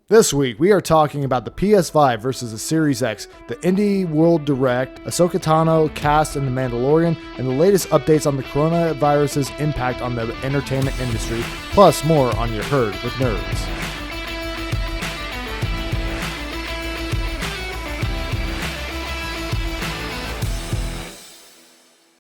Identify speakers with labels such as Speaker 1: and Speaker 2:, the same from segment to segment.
Speaker 1: This week, we are talking about the PS5 versus the Series X, the Indie World Direct, Ashoka Tano Cast and the Mandolorian, and the latest updates on the coronavirus's impact on the entertainment industry, plus more on your Herd with Nerds.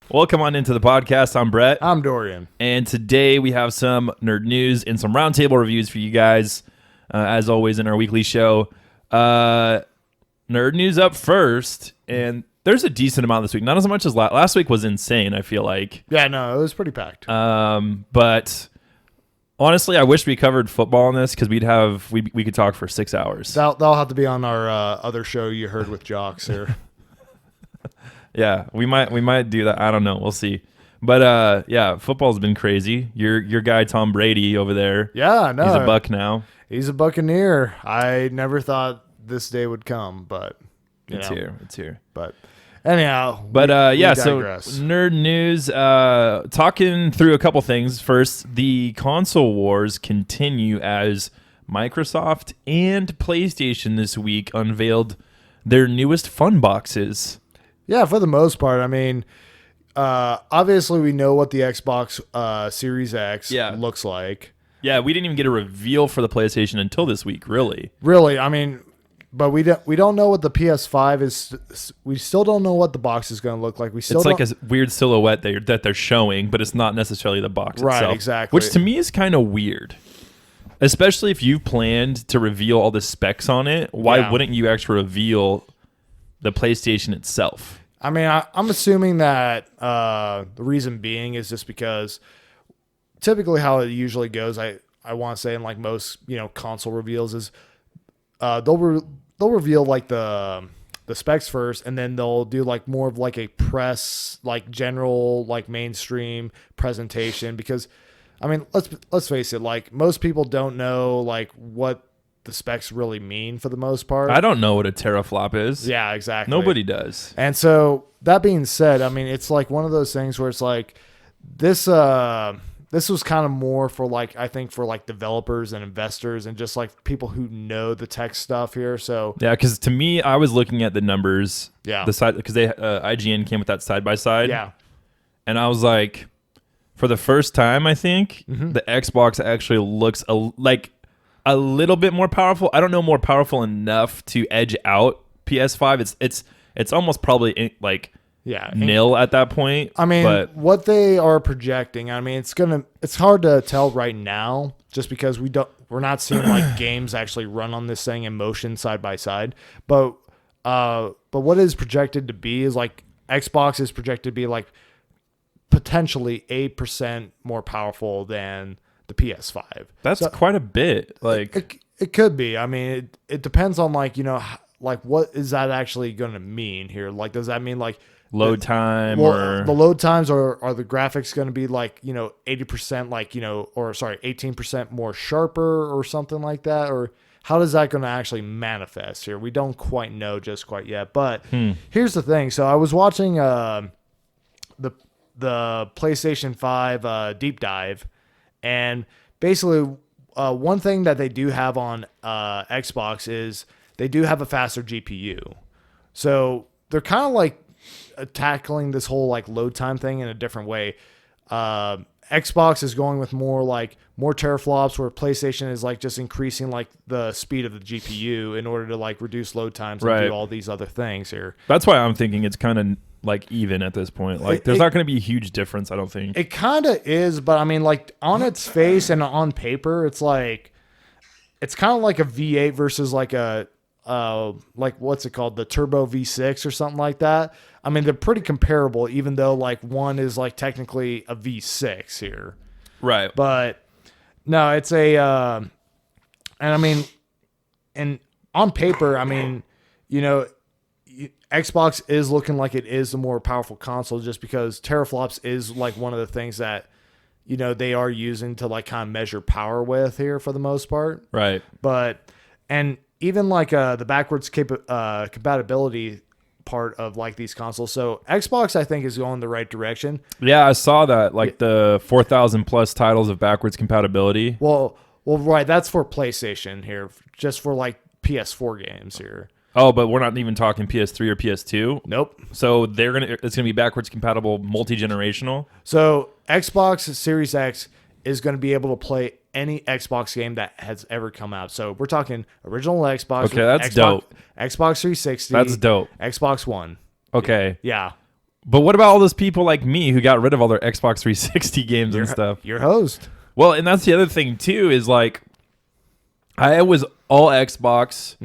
Speaker 2: Welcome on into the podcast. I'm Brett.
Speaker 1: I'm Dorian.
Speaker 2: And today we have some nerd news and some roundtable reviews for you guys, as always in our weekly show. Nerd news up first, and there's a decent amount this week. Not as much as last week was insane, I feel like.
Speaker 1: Yeah, no, it was pretty packed.
Speaker 2: But honestly, I wish we covered football on this because we could talk for 6 hours.
Speaker 1: That'll have to be on our other show you heard with Jocks here.
Speaker 2: Yeah, we might do that. I don't know. We'll see. But yeah, football's been crazy. Your guy Tom Brady over there.
Speaker 1: Yeah, no.
Speaker 2: He's a Buck now.
Speaker 1: He's a Buccaneer. I never thought this day would come, but
Speaker 2: It's here.
Speaker 1: But anyhow,
Speaker 2: so nerd news. Talking through a couple things. First, the console wars continue as Microsoft and PlayStation this week unveiled their newest fun boxes.
Speaker 1: Yeah, for the most part. I mean, obviously we know what the Xbox Series X looks like.
Speaker 2: Yeah, we didn't even get a reveal for the PlayStation until this week, really.
Speaker 1: Really, I mean, but we don't know what the PS5 is. We still don't know what the box is going to look like. It's
Speaker 2: like a weird silhouette that they're showing, but it's not necessarily the box itself.
Speaker 1: Right, exactly.
Speaker 2: Which to me is kind of weird. Especially if you've planned to reveal all the specs on it, why wouldn't you actually reveal the PlayStation itself?
Speaker 1: I mean, I'm assuming that the reason being is just because typically how it usually goes, I want to say in like most, console reveals is they'll reveal like the specs first, and then they'll do like more of like a press, like general, like mainstream presentation, because I mean, let's face it, like most people don't know like what the specs really mean for the most part.
Speaker 2: I don't know what a teraflop is.
Speaker 1: Yeah, exactly.
Speaker 2: Nobody does.
Speaker 1: And so that being said, I mean, it's like one of those things where it's like this was kind of more for like, I think for like developers and investors and just like people who know the tech stuff here. So
Speaker 2: yeah, because to me, I was looking at the numbers.
Speaker 1: Yeah.
Speaker 2: The side, because they IGN came with that side by side.
Speaker 1: Yeah.
Speaker 2: And I was like, for the first time, I think the Xbox actually looks like a little bit more powerful. I don't know, more powerful enough to edge out PS5. It's almost probably like nil at that point.
Speaker 1: I mean, what they are projecting, I mean, it's hard to tell right now just because we're not seeing like games actually run on this thing in motion side by side. But what is projected to be is like Xbox is projected to be like potentially 8% more powerful than the PS5.
Speaker 2: That's quite a bit. Like
Speaker 1: it could be. I mean, it depends on like, like what is that actually going to mean here? Like, does that mean like
Speaker 2: load time
Speaker 1: or the load times, or are the graphics going to be like, 80% like, or sorry, 18% more sharper or something like that? Or how is that going to actually manifest here? We don't quite know just quite yet. But here's the thing. So I was watching the PlayStation 5 deep dive. And basically, one thing that they do have on Xbox is they do have a faster GPU. So they're kind of like tackling this whole like load time thing in a different way. Xbox is going with more teraflops, where PlayStation is like just increasing like the speed of the GPU in order to like reduce load times and do all these other things here.
Speaker 2: That's why I'm thinking it's kind of like even at this point. Like there's not going to be a huge difference, I don't think.
Speaker 1: It kind of is, but I mean, like on its face and on paper, it's like it's kind of like a V8 versus like a like what's it called, the Turbo V6 or something like that. I mean, they're pretty comparable, even though like one is like technically a V6 here.
Speaker 2: Right.
Speaker 1: But no, it's a and I mean, and on paper, I mean, Xbox is looking like it is the more powerful console, just because teraflops is like one of the things that, they are using to like kind of measure power with here for the most part.
Speaker 2: Right.
Speaker 1: But, and even like the backwards compatibility part of like these consoles. So Xbox, I think, is going the right direction.
Speaker 2: Yeah, I saw that, like the 4,000 plus titles of backwards compatibility.
Speaker 1: Well, Well, right, that's for PlayStation here, just for like PS4 games here.
Speaker 2: Oh, but we're not even talking PS3 or PS2.
Speaker 1: Nope.
Speaker 2: So it's gonna be backwards compatible, multi-generational.
Speaker 1: So Xbox Series X is going to be able to play any Xbox game that has ever come out. So we're talking original Xbox.
Speaker 2: Okay, that's
Speaker 1: Xbox,
Speaker 2: dope.
Speaker 1: Xbox 360.
Speaker 2: That's dope.
Speaker 1: Xbox One.
Speaker 2: Okay.
Speaker 1: Yeah.
Speaker 2: But what about all those people like me who got rid of all their Xbox 360 games and stuff?
Speaker 1: Your host.
Speaker 2: Well, and that's the other thing too is like I was all Xbox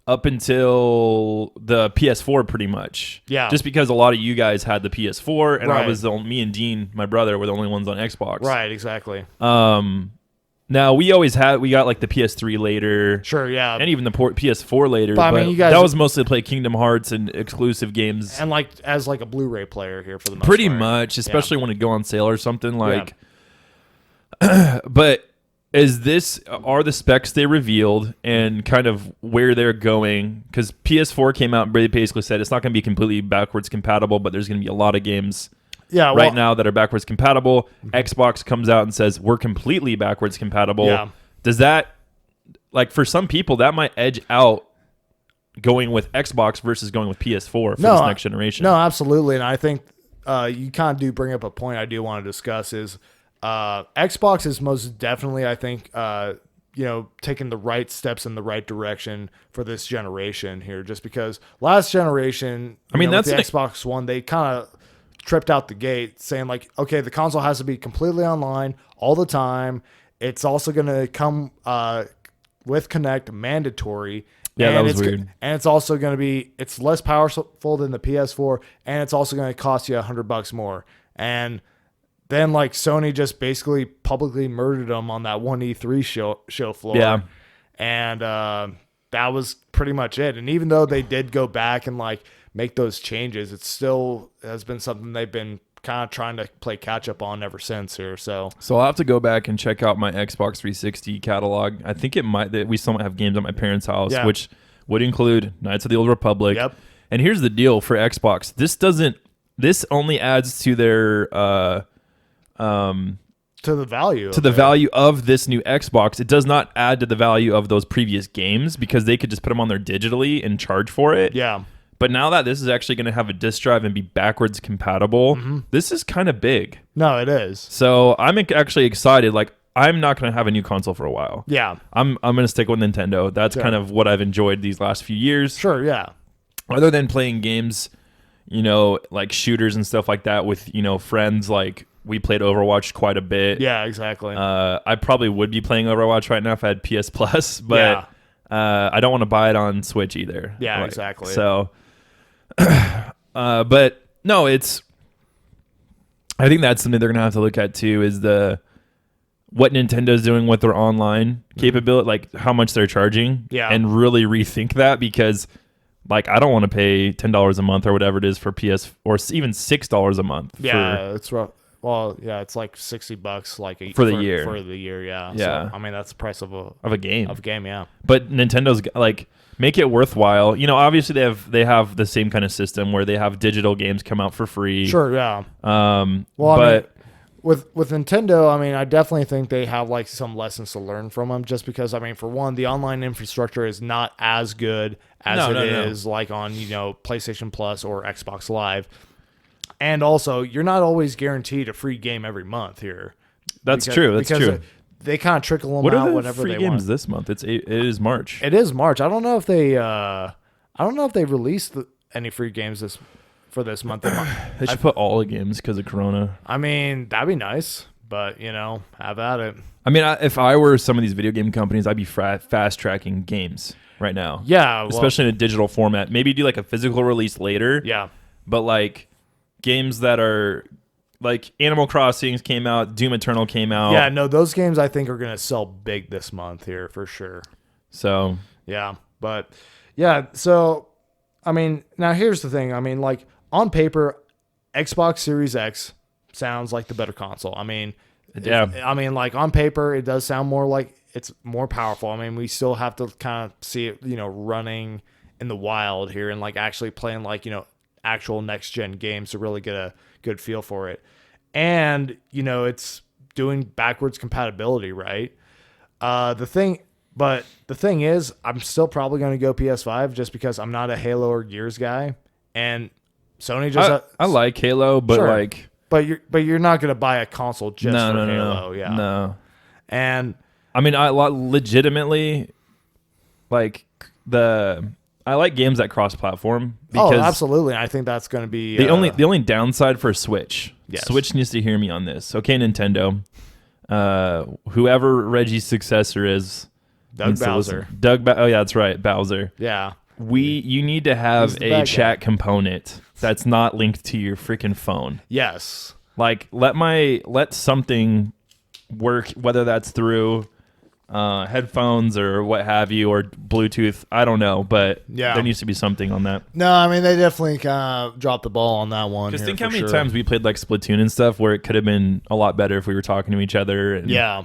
Speaker 2: up until the PS4 pretty much.
Speaker 1: Yeah.
Speaker 2: Just because a lot of you guys had the PS4 and
Speaker 1: Right.
Speaker 2: me and Dean, my brother, were the only ones on Xbox.
Speaker 1: Right, exactly.
Speaker 2: Now we got like the PS3 later.
Speaker 1: Sure, yeah.
Speaker 2: And even the PS4 later.
Speaker 1: But, I mean, you guys,
Speaker 2: that was mostly to play Kingdom Hearts and exclusive games.
Speaker 1: And like as like a Blu-ray player here for the most
Speaker 2: Pretty
Speaker 1: part.
Speaker 2: much, especially when it go on sale or something like.
Speaker 1: Yeah.
Speaker 2: But are the specs they revealed and kind of where they're going? Because PS4 came out and basically said it's not going to be completely backwards compatible, but there's going to be a lot of games right now that are backwards compatible. Xbox comes out and says we're completely backwards compatible.
Speaker 1: Yeah.
Speaker 2: Does that, like, for some people that might edge out going with Xbox versus going with PS4 for this next generation?
Speaker 1: No, absolutely. And I think you kind of do bring up a point I do want to discuss is Xbox is most definitely, I think, taking the right steps in the right direction for this generation here, just because last generation, that's the Xbox One, they kind of tripped out the gate saying like, okay, the console has to be completely online all the time. It's also going to come with Connect mandatory.
Speaker 2: Yeah, that was weird.
Speaker 1: And it's also going to be, it's less powerful than the PS4, and it's also going to cost you $100 more. And then like Sony just basically publicly murdered them on that one E3 show floor.
Speaker 2: Yeah.
Speaker 1: And that was pretty much it. And even though they did go back and like make those changes, it still has been something they've been kind of trying to play catch up on ever since here. So
Speaker 2: I'll have to go back and check out my Xbox 360 catalog. I think we still might have games at my parents' house, which would include Knights of the Old Republic.
Speaker 1: Yep.
Speaker 2: And here's the deal for Xbox. This only adds to their
Speaker 1: to the value
Speaker 2: value of this new Xbox. It does not add to the value of those previous games because they could just put them on there digitally and charge for it.
Speaker 1: Yeah.
Speaker 2: But now that this is actually going to have a disk drive and be backwards compatible, this is kind of big.
Speaker 1: No, it is.
Speaker 2: So I'm actually excited. Like, I'm not going to have a new console for a while.
Speaker 1: Yeah.
Speaker 2: I'm going to stick with Nintendo. That's kind of what I've enjoyed these last few years.
Speaker 1: Sure, yeah.
Speaker 2: Other than playing games, like shooters and stuff like that with, friends, like we played Overwatch quite a bit.
Speaker 1: Yeah, exactly.
Speaker 2: I probably would be playing Overwatch right now if I had PS Plus, but I don't want to buy it on Switch either.
Speaker 1: Yeah, exactly.
Speaker 2: So, but no, I think that's something they're going to have to look at too, is what Nintendo's doing with their online capability, like how much they're charging, and really rethink that, because like I don't want to pay $10 a month or whatever it is for PS, or even $6 a month.
Speaker 1: Yeah, it's rough. Well, yeah, it's like $60 like
Speaker 2: for the year.
Speaker 1: For the year, yeah.
Speaker 2: Yeah.
Speaker 1: So, I mean, that's the price of
Speaker 2: a game.
Speaker 1: Yeah.
Speaker 2: But Nintendo's like, make it worthwhile. Obviously they have the same kind of system where they have digital games come out for free.
Speaker 1: Sure, yeah.
Speaker 2: But
Speaker 1: I mean, with Nintendo, I mean, I definitely think they have like some lessons to learn from them, just because, I mean, for one, the online infrastructure is not as good as it is like on, PlayStation Plus or Xbox Live. And also, you're not always guaranteed a free game every month here.
Speaker 2: That's true.
Speaker 1: They kind of trickle them out whenever they want.
Speaker 2: What are the free games this month? It is March.
Speaker 1: It is March. I don't know if they released any free games for this month.
Speaker 2: They should put all the games because of Corona.
Speaker 1: I mean, that'd be nice, but have at it.
Speaker 2: I mean, if I were some of these video game companies, I'd be fast tracking games right now.
Speaker 1: Yeah,
Speaker 2: especially in a digital format. Maybe do like a physical release later.
Speaker 1: Yeah,
Speaker 2: but like games that are like Animal Crossing came out, Doom Eternal came out.
Speaker 1: Yeah, no, those games I think are going to sell big this month here for sure.
Speaker 2: So,
Speaker 1: yeah, but yeah, so I mean, now here's the thing. I mean, like on paper, Xbox Series X sounds like the better console. I mean, like on paper, it does sound more like it's more powerful. I mean, we still have to kind of see it, running in the wild here and like actually playing like, actual next gen games to really get a good feel for it. And, it's doing backwards compatibility, right? The thing is, I'm still probably going to go PS5 just because I'm not a Halo or Gears guy, and Sony just.
Speaker 2: I like Halo, but
Speaker 1: Sure.
Speaker 2: like,
Speaker 1: but you're not going to buy a console just
Speaker 2: no,
Speaker 1: for
Speaker 2: no,
Speaker 1: Halo,
Speaker 2: no,
Speaker 1: yeah.
Speaker 2: no.
Speaker 1: And
Speaker 2: I mean, I legitimately I like games that cross-platform because
Speaker 1: absolutely, I think that's going to be
Speaker 2: the only downside for Switch.
Speaker 1: Yes.
Speaker 2: Switch needs to hear me on this. Okay, Nintendo, whoever Reggie's successor is,
Speaker 1: Doug Bowser.
Speaker 2: Oh yeah, that's right, Bowser.
Speaker 1: Yeah,
Speaker 2: You need to have
Speaker 1: He's the
Speaker 2: a
Speaker 1: bad
Speaker 2: chat component that's not linked to your freaking phone.
Speaker 1: yes,
Speaker 2: Like let something work, whether that's through headphones or what have you, or Bluetooth. I don't know, but
Speaker 1: Yeah.
Speaker 2: there needs to be something on that.
Speaker 1: No, I mean they definitely kind of dropped the ball on that one.
Speaker 2: Just
Speaker 1: here
Speaker 2: think how
Speaker 1: for
Speaker 2: many
Speaker 1: sure.
Speaker 2: times we played like Splatoon and stuff where it could have been a lot better if we were talking to each other. And
Speaker 1: Yeah,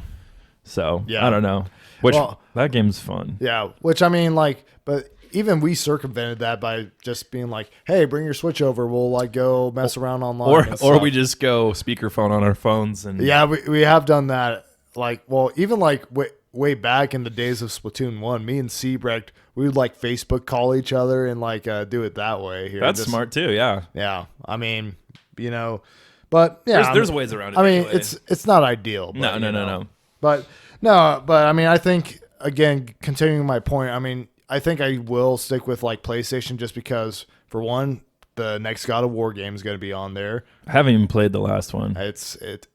Speaker 2: So
Speaker 1: Yeah.
Speaker 2: I don't know. Which
Speaker 1: Well-
Speaker 2: that game's fun.
Speaker 1: yeah. Which I mean, like, but even we circumvented that by just being like, "Hey, bring your Switch over. We'll like go mess around online."
Speaker 2: Or
Speaker 1: and
Speaker 2: or
Speaker 1: stuff.
Speaker 2: we just go speakerphone on our phones and
Speaker 1: Yeah, we have done that. Like, well, even like way back in the days of Splatoon 1, me and Seabrecht, we would like Facebook call each other and like do it that way. Here,
Speaker 2: that's
Speaker 1: Just-
Speaker 2: smart too. Yeah.
Speaker 1: Yeah, I mean, but yeah,
Speaker 2: There's ways around it.
Speaker 1: I mean,
Speaker 2: anyway.
Speaker 1: it's not ideal. But,
Speaker 2: No.
Speaker 1: But I mean, I think again, continuing my point, I mean, I think I will stick with like PlayStation just because, for one, the next God of War game is going to be on there.
Speaker 2: I haven't even played the last one.
Speaker 1: It.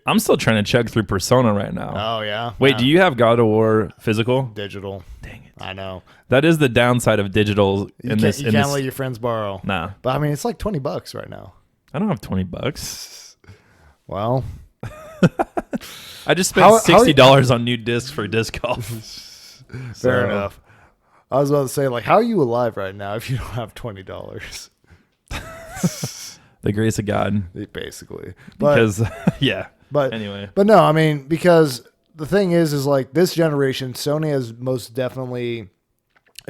Speaker 2: I'm still trying to check through Persona right now.
Speaker 1: Oh yeah.
Speaker 2: Wait,
Speaker 1: Yeah.
Speaker 2: do you have God of War physical?
Speaker 1: Digital?
Speaker 2: Dang it.
Speaker 1: I know.
Speaker 2: That is the downside of digital
Speaker 1: You
Speaker 2: in
Speaker 1: can't,
Speaker 2: this.
Speaker 1: you
Speaker 2: in
Speaker 1: can't
Speaker 2: this
Speaker 1: let your friends borrow.
Speaker 2: nah,
Speaker 1: But I mean, it's like $20 right now.
Speaker 2: I don't have $20.
Speaker 1: Well,
Speaker 2: I just spent
Speaker 1: How-
Speaker 2: $60 on new discs for disc golf.
Speaker 1: fair
Speaker 2: So,
Speaker 1: enough. I was about to say, like, how are you alive right now if you don't have $20?
Speaker 2: The grace of God,
Speaker 1: Basically, but
Speaker 2: because yeah.
Speaker 1: but
Speaker 2: Anyway,
Speaker 1: but no, I mean, because the thing is like this generation, Sony has most definitely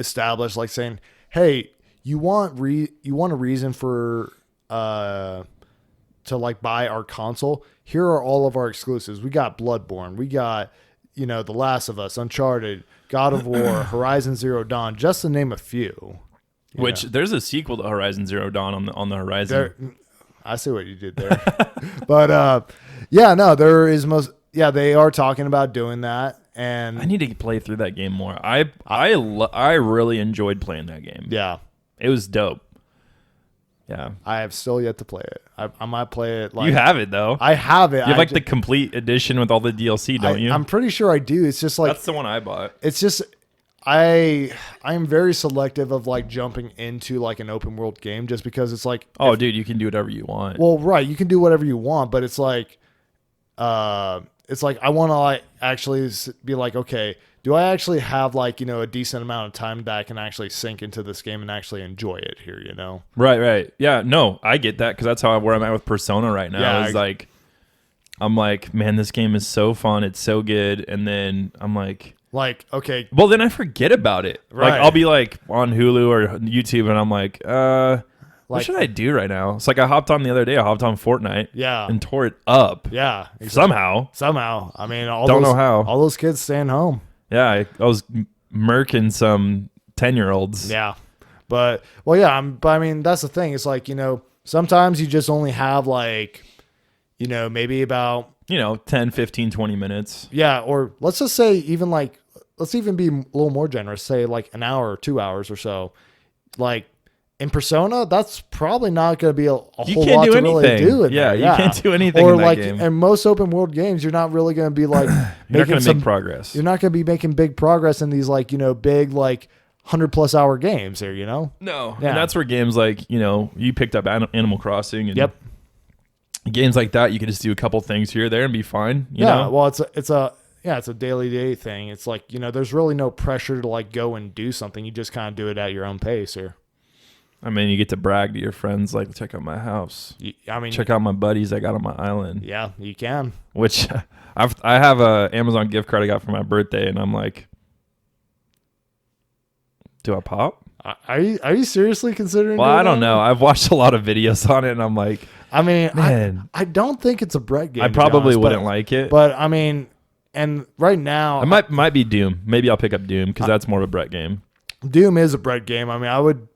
Speaker 1: established, like saying, hey, you want a reason for to like buy our console. Here are all of our exclusives. We got Bloodborne. We got, The Last of Us, Uncharted, God of War, Horizon Zero Dawn, just to name a few.
Speaker 2: which there's a sequel to Horizon Zero Dawn on the horizon.
Speaker 1: There, I see what you did there. But there is they are talking about doing that, and
Speaker 2: I need to play through that game more. I really enjoyed playing that game.
Speaker 1: yeah,
Speaker 2: It was dope. Yeah,
Speaker 1: I have still yet to play it. I might play it. Like,
Speaker 2: you have it though.
Speaker 1: I have it.
Speaker 2: You have like the complete edition with all the DLC, don't you?
Speaker 1: I'm pretty sure I do. It's just like
Speaker 2: That's the one I bought.
Speaker 1: it's just I am very selective of like jumping into like an open world game just because it's like
Speaker 2: Dude, you can do whatever you want.
Speaker 1: well, right, you can do whatever you want, but it's like I want to like actually be like, okay, do I actually have like, a decent amount of time that I can actually sink into this game and actually enjoy it here,
Speaker 2: Right. Yeah, no, I get that because that's where I'm at with Persona right now.
Speaker 1: Yeah,
Speaker 2: I'm like, man, this game is so fun. It's so good. And then I'm like,
Speaker 1: okay,
Speaker 2: well, then I forget about it.
Speaker 1: Right.
Speaker 2: Like, I'll be like on Hulu or YouTube and I'm like, what should I do right now? It's like I hopped on the other day. I hopped on Fortnite.
Speaker 1: Yeah.
Speaker 2: And tore it up.
Speaker 1: Yeah. Exactly.
Speaker 2: Somehow.
Speaker 1: I mean,
Speaker 2: Don't know how.
Speaker 1: all those kids staying home.
Speaker 2: Yeah. I was murking some 10-year-olds.
Speaker 1: Yeah. But I mean, that's the thing. It's like, sometimes you just only have like, maybe about
Speaker 2: 10, 15, 20 minutes.
Speaker 1: yeah, or let's just say even like let's even be a little more generous, say like an hour or 2 hours or so. Like in Persona, that's probably not going to be a whole lot to really do in there.
Speaker 2: You can't do anything
Speaker 1: or
Speaker 2: in that
Speaker 1: like
Speaker 2: game.
Speaker 1: in most open world games, you're not really going to be like
Speaker 2: You're not going to make progress.
Speaker 1: You're not going to be making big progress in these like big like 100+ hour games here.
Speaker 2: No.
Speaker 1: Yeah.
Speaker 2: And that's where games like you picked up Animal Crossing and
Speaker 1: Yep.
Speaker 2: games like that, you can just do a couple things here or there and be fine. You
Speaker 1: Yeah,
Speaker 2: know?
Speaker 1: well, it's a daily day thing. It's like, there's really no pressure to like go and do something. You just kind of do it at your own pace here.
Speaker 2: I mean, you get to brag to your friends, like, check out my house.
Speaker 1: I mean,
Speaker 2: Check out my buddies I got on my island.
Speaker 1: yeah, you can.
Speaker 2: Which I have a Amazon gift card I got for my birthday, and I'm like, do I pop?
Speaker 1: Are you seriously considering?
Speaker 2: Well,
Speaker 1: doing
Speaker 2: I don't
Speaker 1: that?
Speaker 2: know. I've watched a lot of videos on it, and I'm like,
Speaker 1: I mean,
Speaker 2: man,
Speaker 1: I don't think it's a Brett game.
Speaker 2: I
Speaker 1: to be
Speaker 2: probably
Speaker 1: honest,
Speaker 2: wouldn't like it.
Speaker 1: But I mean, And right now,
Speaker 2: I might be Doom. Maybe I'll pick up Doom because that's more of a Brett game.
Speaker 1: Doom is a Brett game. I mean, I would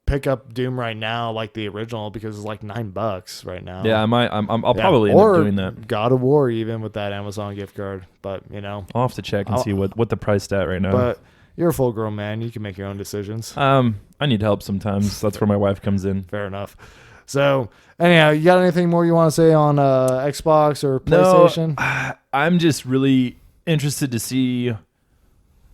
Speaker 1: pick up Doom right now, like the original, because it's like $9 right now.
Speaker 2: Yeah, I might. I'll probably end up doing that.
Speaker 1: God of War, even with that Amazon gift card. But
Speaker 2: I'll have to check and see what the price at right now.
Speaker 1: But you're a full grown man. You can make your own decisions.
Speaker 2: I need help sometimes. That's where my wife comes in.
Speaker 1: Fair enough. So anyhow, you got anything more you want to say on Xbox or PlayStation?
Speaker 2: No, I'm just really interested to see.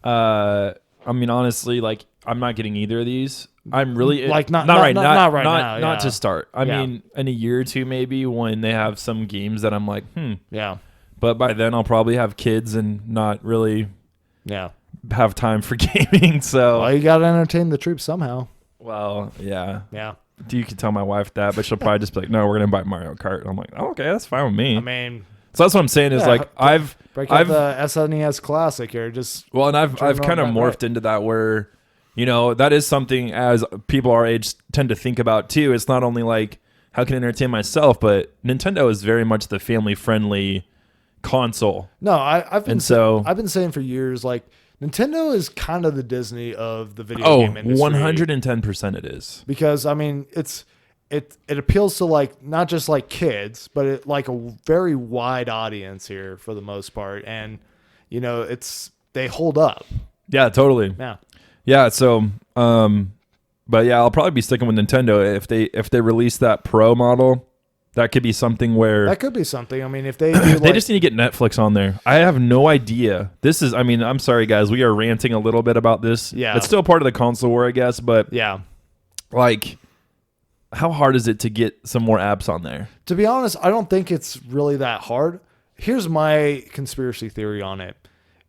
Speaker 2: I mean, honestly, like I'm not getting either of these. I'm really
Speaker 1: like not
Speaker 2: right
Speaker 1: now.
Speaker 2: Not to start. I mean, in a year or two maybe when they have some games that I'm like,
Speaker 1: yeah.
Speaker 2: But by then I'll probably have kids and not really have time for gaming. So
Speaker 1: well, you got to entertain the troops somehow.
Speaker 2: Well, yeah. You could tell my wife that, but she'll probably just be like, "No, we're gonna buy Mario Kart." And I'm like, "Oh, okay, that's fine with me."
Speaker 1: I mean,
Speaker 2: so that's what I'm saying is like I've
Speaker 1: the SNES Classic here.
Speaker 2: And I've kind of morphed into that where, that is something as people our age tend to think about too. It's not only like how can I entertain myself, but Nintendo is very much the family friendly console.
Speaker 1: No, I've been saying for years like. Nintendo is kind of the Disney of the video game industry.
Speaker 2: 110% it is.
Speaker 1: Because I mean, it appeals to like not just like kids, but like a very wide audience here for the most part, and they hold up.
Speaker 2: Yeah, totally. Yeah. So, but yeah, I'll probably be sticking with Nintendo if they release that Pro model. That could be something where...
Speaker 1: That could be something. I mean, if they do
Speaker 2: they just need to get Netflix on there. I have no idea. I'm sorry, guys. We are ranting a little bit about this.
Speaker 1: Yeah.
Speaker 2: It's still part of the console war, I guess. But,
Speaker 1: yeah,
Speaker 2: like, how hard is it to get some more apps on there?
Speaker 1: To be honest, I don't think it's really that hard. Here's my conspiracy theory on it.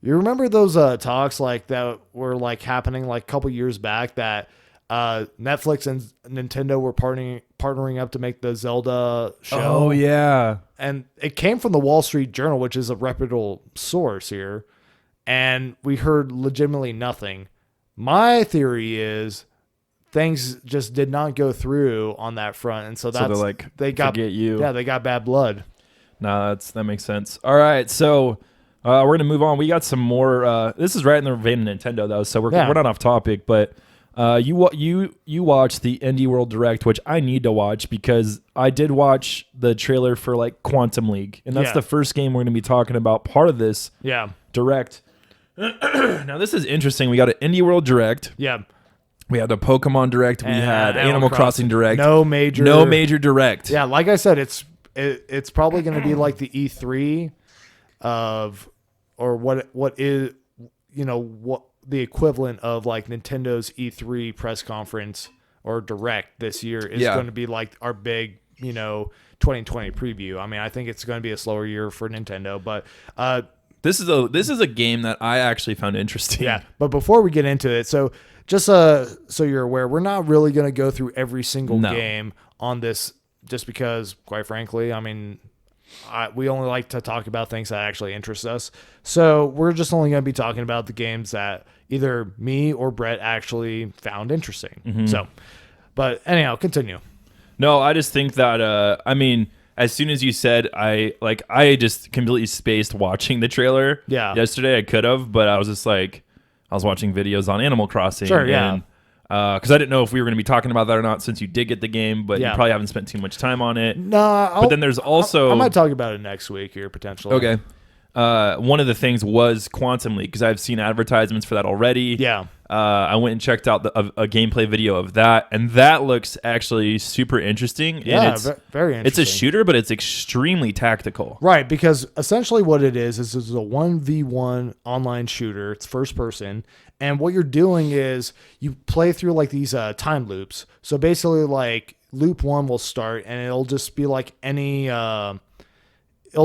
Speaker 1: You remember those talks like that were like happening like a couple years back that... Netflix and Nintendo were partnering up to make the Zelda show.
Speaker 2: Oh, yeah.
Speaker 1: And it came from the Wall Street Journal, which is a reputable source here. And we heard legitimately nothing. My theory is things just did not go through on that front. And so they got bad blood.
Speaker 2: No, that makes sense. All right. So we're going to move on. We got some more. This is right in the vein of Nintendo, though. So we're not off topic, but. You watched the Indie World Direct, which I need to watch because I did watch the trailer for like Quantum League, and that's the first game we're going to be talking about. Part of this Direct. Now this is interesting. We got an Indie World Direct.
Speaker 1: Yeah.
Speaker 2: We had the Pokemon Direct. We had Animal Crossing Direct.
Speaker 1: No major
Speaker 2: Direct.
Speaker 1: Yeah, like I said, it's probably going to be like the E3 or what is what. The equivalent of like Nintendo's E3 press conference or Direct this year is going to be like our big, 2020 preview. I mean, I think it's going to be a slower year for Nintendo, but
Speaker 2: this is a game that I actually found interesting.
Speaker 1: Yeah, but before we get into it, so just so you're aware, we're not really going to go through every single game on this, just because, quite frankly, I mean. We only like to talk about things that actually interest us. So we're just only going to be talking about the games that either me or Brett actually found interesting. Mm-hmm. So, but anyhow, continue.
Speaker 2: No, I just think that, as soon as you said, I just completely spaced watching the trailer.
Speaker 1: Yeah.
Speaker 2: Yesterday I could have, but I was just like, I was watching videos on Animal Crossing.
Speaker 1: Sure, yeah.
Speaker 2: Because I didn't know if we were going to be talking about that or not since you did get the game, but you probably haven't spent too much time on it.
Speaker 1: No,
Speaker 2: but then there's also...
Speaker 1: I might talk about it next week here, potentially.
Speaker 2: Okay. One of the things was Quantum League, because I've seen advertisements for that already.
Speaker 1: Yeah.
Speaker 2: I went and checked out a gameplay video of that, and that looks actually super interesting.
Speaker 1: Yeah,
Speaker 2: and it's
Speaker 1: very interesting.
Speaker 2: It's a shooter, but it's extremely tactical.
Speaker 1: Right, because essentially what it is it's a 1v1 online shooter. It's first person. And what you're doing is you play through like these time loops. So basically like loop 1 will start and it'll just be like it'll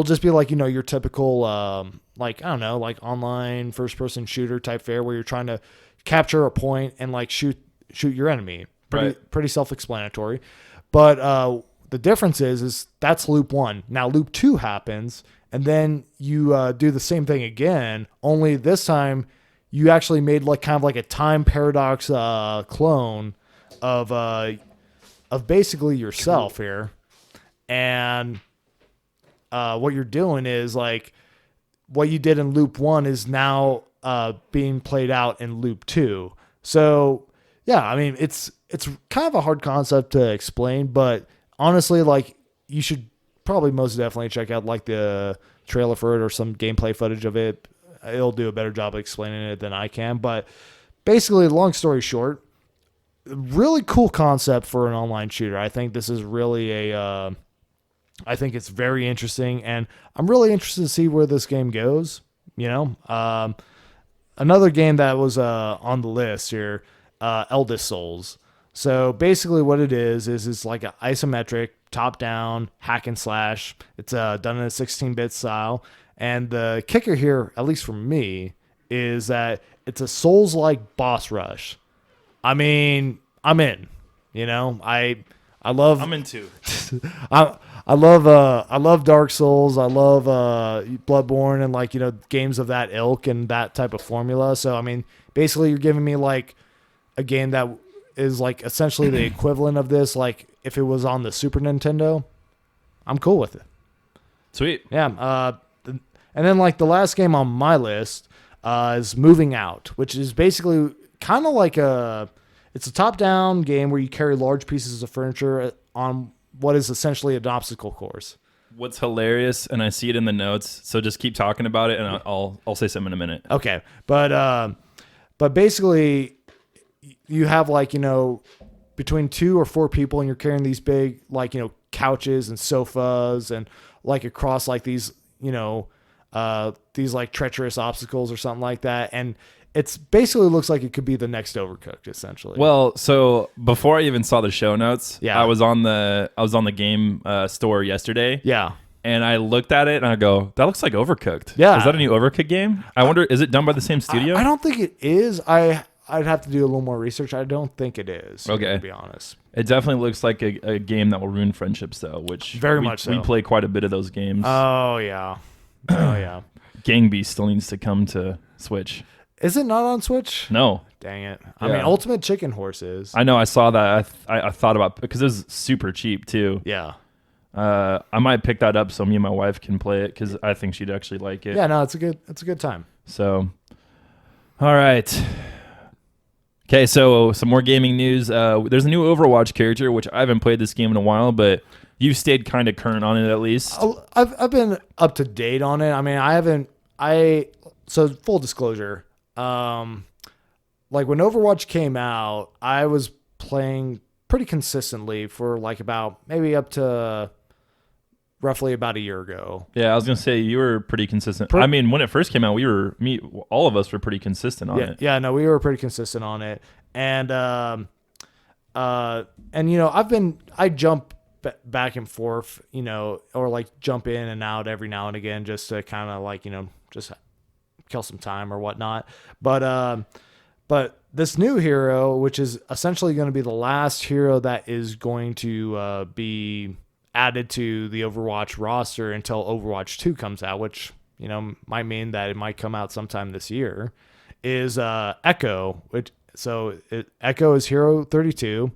Speaker 1: just be like, your typical like, I don't know, like online first person shooter type fare where you're trying to capture a point and like shoot your enemy. Pretty self-explanatory. But the difference is that's loop 1. Now loop 2 happens and then you do the same thing again, only this time you actually made like kind of like a time paradox clone of basically yourself here. And what you're doing is like what you did in loop 1 is now being played out in loop 2. So yeah, I mean it's kind of a hard concept to explain, but honestly, like you should probably most definitely check out like the trailer for it or some gameplay footage of it. It'll do a better job of explaining it than I can. But basically, long story short, really cool concept for an online shooter. I think this is really I think it's very interesting, and I'm really interested to see where this game goes. You know, another game that was on the list here, Eldest Souls. So basically, what it is it's like an isometric top-down hack and slash. It's done in a 16-bit style, and the kicker here, at least for me, is that it's a Souls-like boss rush. I mean, I'm in. You know, I love.
Speaker 2: I'm into.
Speaker 1: I love Dark Souls. I love Bloodborne and like, you know, games of that ilk and that type of formula. So I mean, basically, you're giving me like a game that is like essentially the equivalent of this. Like if it was on the Super Nintendo, I'm cool with it.
Speaker 2: Sweet.
Speaker 1: Yeah. And then like the last game on my list is Moving Out, which is basically kind of like it's a top-down game where you carry large pieces of furniture on what is essentially an obstacle course.
Speaker 2: What's hilarious, and I see it in the notes, so just keep talking about it, and I'll say something in a minute.
Speaker 1: Okay, but basically, you have like, you know, between 2 or 4 people, and you're carrying these big like, you know, couches and sofas and like across like these, you know, these like treacherous obstacles or something like that, and it's basically looks like it could be the next Overcooked, essentially.
Speaker 2: Well, so before I even saw the show notes,
Speaker 1: yeah.
Speaker 2: I was on the game store yesterday.
Speaker 1: Yeah.
Speaker 2: And I looked at it and I go, that looks like Overcooked.
Speaker 1: Yeah.
Speaker 2: Is that a new Overcooked game? I wonder, is it done by the same studio?
Speaker 1: I don't think it is. I'd have to do a little more research. I don't think it is.
Speaker 2: Okay.
Speaker 1: To be honest.
Speaker 2: It definitely looks like a game that will ruin friendships, though, which
Speaker 1: very much so.
Speaker 2: We play quite a bit of those games.
Speaker 1: Oh, yeah. Oh, yeah.
Speaker 2: Gang Beast still needs to come to Switch.
Speaker 1: Is it not on Switch?
Speaker 2: No.
Speaker 1: Dang it. I mean, Ultimate Chicken Horse is.
Speaker 2: I know. I saw that. I thought about, because it was super cheap, too.
Speaker 1: Yeah.
Speaker 2: I might pick that up so me and my wife can play it, because I think she'd actually like it.
Speaker 1: Yeah, no, it's a good time.
Speaker 2: So, all right. Okay, so some more gaming news. There's a new Overwatch character, which I haven't played this game in a while, but you've stayed kind of current on it at least.
Speaker 1: I've been up to date on it. I mean, so full disclosure, like when Overwatch came out, I was playing pretty consistently for like about maybe up to roughly about a year ago.
Speaker 2: Yeah, I was gonna say you were pretty consistent. I mean, when it first came out, all of us were pretty consistent on it.
Speaker 1: Yeah, no, we were pretty consistent on it, and you know, I jump back and forth, you know, or like jump in and out every now and again just to kind of like, you know, just kill some time or whatnot. But this new hero, which is essentially going to be the last hero that is going to be added to the Overwatch roster until Overwatch 2 comes out, which, you know, might mean that it might come out sometime this year, is Echo. Echo is Hero 32.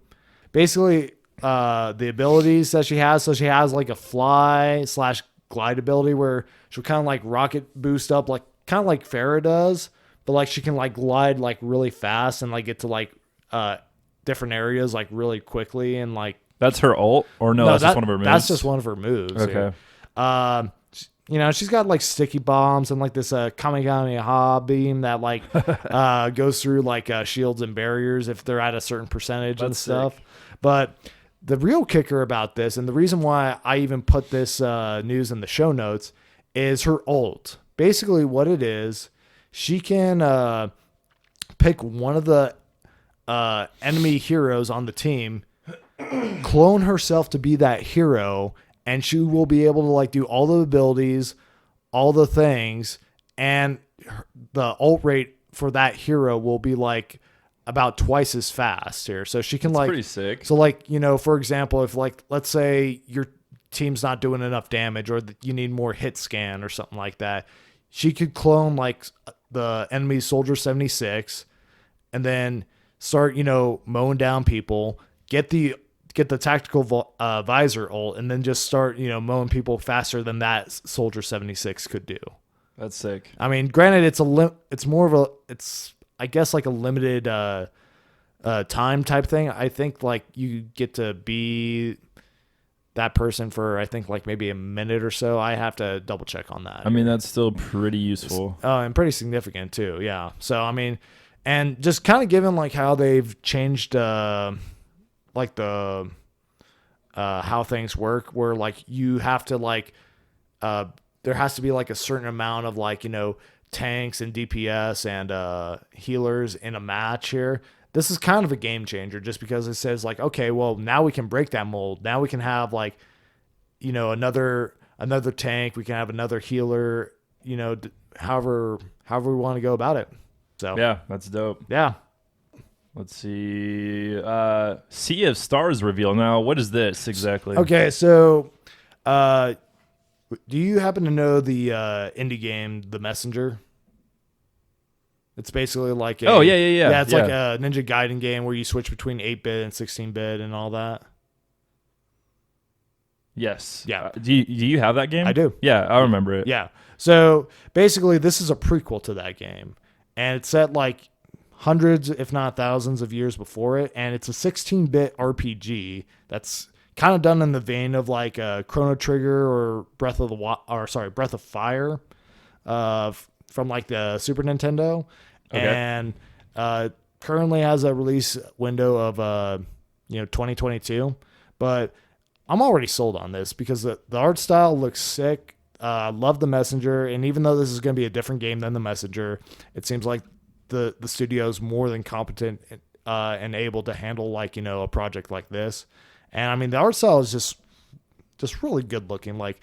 Speaker 1: Basically, the abilities that she has, so she has like a fly/glide ability where she'll kind of like rocket boost up, like kind of like Pharah does, but like she can like glide like really fast and like get to like different areas like really quickly, and like
Speaker 2: that's her ult, or no, that's just one of her moves.
Speaker 1: That's just one of her moves.
Speaker 2: Okay.
Speaker 1: You know, she's got like sticky bombs and like this Kamehameha beam that like goes through like shields and barriers if they're at a certain percentage and stuff.
Speaker 2: Sick.
Speaker 1: But the real kicker about this, and the reason why I even put this news in the show notes, is her ult. Basically what it is, she can pick one of the enemy heroes on the team, clone herself to be that hero, and she will be able to like do all the abilities, all the things, and the ult rate for that hero will be like about twice as fast here. So she can, that's like
Speaker 2: pretty sick.
Speaker 1: So like, you know, for example, if like, let's say your team's not doing enough damage, or you need more hit scan or something like that, she could clone like the enemy soldier 76 and then start, you know, mowing down people, get the tactical visor ult, and then just start, you know, mowing people faster than that soldier 76 could do.
Speaker 2: That's sick.
Speaker 1: I mean, granted, it's more of I guess like a limited time type thing. I think like you get to be that person for I think like maybe a minute or so. I have to double check on that.
Speaker 2: I mean, that's still pretty useful.
Speaker 1: And pretty significant too. Yeah. So I mean, and just kind of given like how they've changed like the how things work, where like you have to like there has to be like a certain amount of like, tanks and DPS and healers in a match here. This is kind of a game changer just because it says like, okay, well now we can break that mold. Now we can have like, another tank. We can have another healer, however we want to go about it. So
Speaker 2: Yeah, that's dope.
Speaker 1: yeah.
Speaker 2: Let's see. Sea of Stars reveal. Now, what is this exactly?
Speaker 1: Okay, so do you happen to know the indie game, The Messenger? It's basically like
Speaker 2: yeah.
Speaker 1: Yeah, it's like a Ninja Gaiden game where you switch between 8-bit and 16-bit and all that.
Speaker 2: Yes.
Speaker 1: Yeah.
Speaker 2: Do you have that game?
Speaker 1: I do.
Speaker 2: Yeah, I remember it.
Speaker 1: Yeah. So basically, this is a prequel to that game, and it's set like hundreds, if not thousands, of years before it, and it's a 16-bit RPG that's kind of done in the vein of like Chrono Trigger or Breath of Fire, from like the Super Nintendo,
Speaker 2: Okay.
Speaker 1: and currently has a release window of 2022, but I'm already sold on this because the art style looks sick. I love The Messenger, and even though this is going to be a different game than The Messenger, it seems like the studio's more than competent and able to handle like a project like this. And I mean the art style is just really good looking, like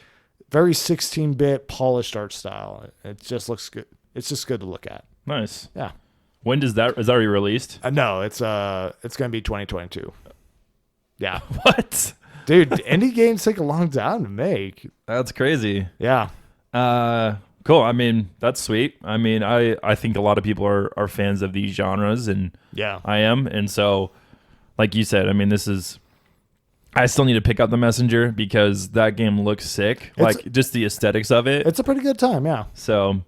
Speaker 1: very 16-bit polished art style. It just looks good. It's just good to look at.
Speaker 2: Nice.
Speaker 1: Yeah.
Speaker 2: When is that already released?
Speaker 1: No, it's going to be 2022. Yeah.
Speaker 2: What?
Speaker 1: Dude, indie games take a long time to make.
Speaker 2: That's crazy.
Speaker 1: Yeah.
Speaker 2: Cool. I mean, that's sweet. I mean, I think a lot of people are fans of these genres, and
Speaker 1: Yeah.
Speaker 2: I am. And so, like you said, I mean, I still need to pick up The Messenger because that game looks sick. Like just the aesthetics of it.
Speaker 1: It's a pretty good time, yeah.
Speaker 2: So,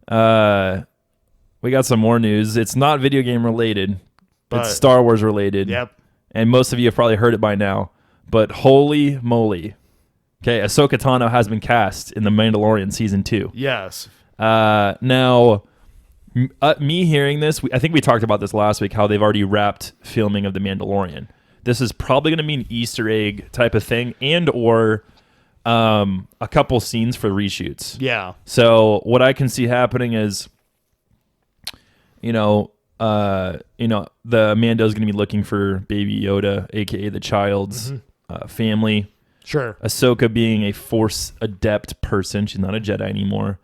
Speaker 2: we got some more news. It's not video game related, but it's Star Wars related.
Speaker 1: Yep.
Speaker 2: And most of you have probably heard it by now. But holy moly. Okay, Ahsoka Tano has been cast in The Mandalorian Season 2.
Speaker 1: Yes.
Speaker 2: Now, me hearing this, I think we talked about this last week, how they've already wrapped filming of The Mandalorian. This is probably going to be an Easter egg type of thing and or a couple scenes for reshoots.
Speaker 1: Yeah.
Speaker 2: So what I can see happening is, the Mando's going to be looking for Baby Yoda, a.k.a. the child's family.
Speaker 1: Sure.
Speaker 2: Ahsoka being a Force adept person. She's not a Jedi anymore.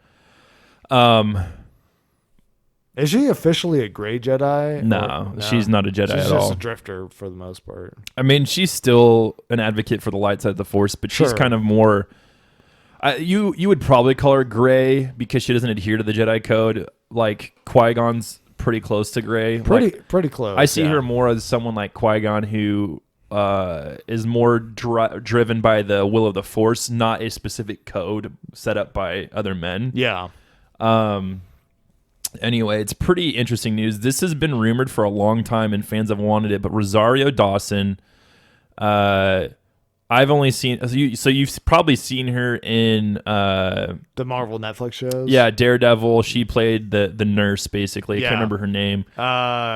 Speaker 1: Is she officially a gray Jedi?
Speaker 2: No, she's not a Jedi
Speaker 1: she's
Speaker 2: at all.
Speaker 1: She's just a drifter for the most part.
Speaker 2: I mean, she's still an advocate for the light side of the Force, but she's kind of more... you would probably call her gray because she doesn't adhere to the Jedi code. Like, Qui-Gon's pretty close to gray.
Speaker 1: Pretty close.
Speaker 2: I see her more as someone like Qui-Gon who is more driven by the will of the Force, not a specific code set up by other men.
Speaker 1: Yeah.
Speaker 2: Anyway, it's pretty interesting news. This has been rumored for a long time, and fans have wanted it. But Rosario Dawson, I've only seen. So you've probably seen her in
Speaker 1: the Marvel Netflix shows.
Speaker 2: Yeah, Daredevil. She played the nurse basically. I can't remember her name.